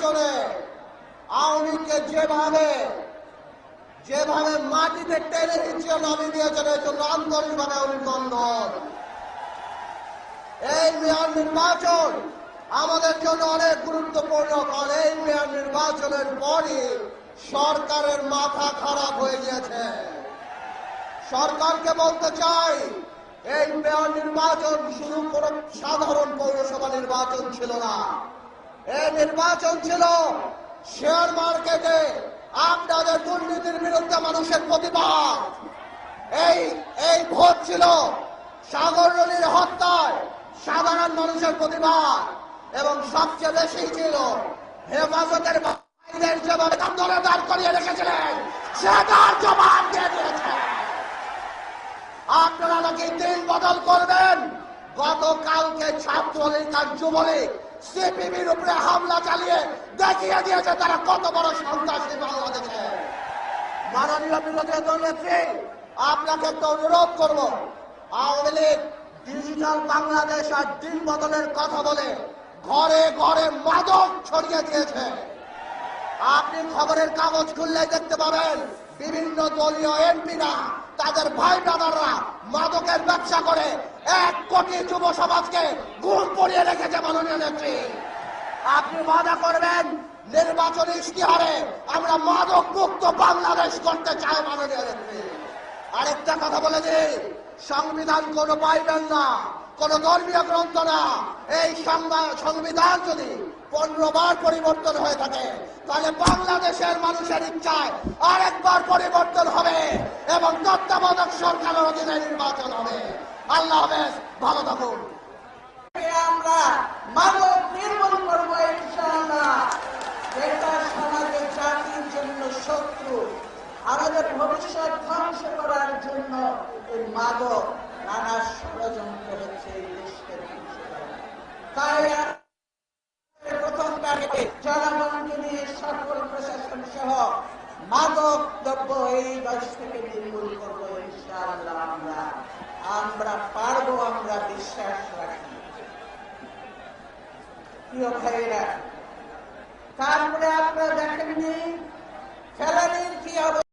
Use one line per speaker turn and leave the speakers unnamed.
নির্বাচনে আওয়ামী লীগকে যেভাবে মাটিতে টেনে হিঁচিয়ে নামিয়ে দিয়েছেন, এর জন্য আন্তরিকভাবে অভিনন্দন। এই মেয়র নির্বাচন আমাদের জন্য অনেক গুরুত্বপূর্ণ, কারণ এই মেয়র নির্বাচনের পরই সরকারের মাথা খারাপ হয়ে গিয়েছে। সরকারকে বলতে চাই, এই মেয়র নির্বাচন শুধু কোন সাধারণ পৌরসভা নির্বাচন ছিল না। এই নির্বাচন ছিল শেয়ার মার্কেটে আপনাদের দুর্নীতির বিরুদ্ধে মানুষের প্রতিবাদ। এই ভোট ছিল সাগর নদীর হত্যায় সাধারণ মানুষের প্রতিবাদ, এবং সবচেয়ে বেশি ছিল হেফাজতের বাহিনীর যেভাবে আন্দোলন দাঁড় করিয়ে রেখেছিলেন সেটার জবাব দিয়ে দিয়েছে। আপনারা নাকি দিন বদল করবেন। গতকালকে ছাত্রলীগ আর যুবলীগ সিপিবির উপরে হামলা চালিয়ে দেখিয়ে দিয়েছে তারা কত বড় সন্ত্রাসী বাংলাদেশে। মাননীয় বিরোধী দলনেত্রী, আপনাকে একটা অনুরোধ করব, আওয়ামী লীগ ডিজিটাল বাংলাদেশ আর দিন বদলের কথা বলে ঘরে ঘরে মাদক ছড়িয়ে দিয়েছে। আপনি খবরের কাগজ খুললে দেখতে পাবেন বিভিন্ন দলীয় এমপিরা তাদের ভাই ব্রাদাররা মাদকের ব্যবসা করে 1 কোটি যুব সমাজকে ঘুম পড়িয়ে রেখেছে। মাননীয় নেত্রী, আপনি ওয়াদা করবেন নির্বাচনী ইশতেহারে আমরা মাদক মুক্ত বাংলাদেশ করতে চাই। মাননীয় নেত্রী, আরেকটা কথা বলে দিই, সংবিধান কোনো পাইবেন না, কোন ধর্মীয় গ্রন্থ না। এই সংবিধান যদি 15 বার পরিবর্তন হয়ে থাকে তাহলে বাংলাদেশের মানুষের ইচ্ছায় আরেকবার পরিবর্তন হবে এবং তত্ত্বাবধায়ক সরকারের অধীনে নির্বাচন হবে। আল্লাহ হাফেজ, ভালো থাকুন।
আমরা মাদক নির্মূল করবো ইনশাআল্লাহ। এটা সমাজের জাতির জন্য শত্রু, আমাদের ভবিষ্যৎ ধ্বংস করার জন্য এই মাদক নানা ষড়যন্ত্র হচ্ছে এই দেশকে ধ্বংস করা। তাই প্রথম তারিখে জনগণকে নিয়ে সকল প্রশাসন সহ মাদক দ্রব্য এই দেশ থেকে নির্মূল করবো ইনশাআল্লাহ। আমরা পারবো, আমরা বিশ্বাস রাখি। প্রিয় ভাইয়েরা, তারপরে আপনারা দেখেননি ফেলানির কি অবস্থা।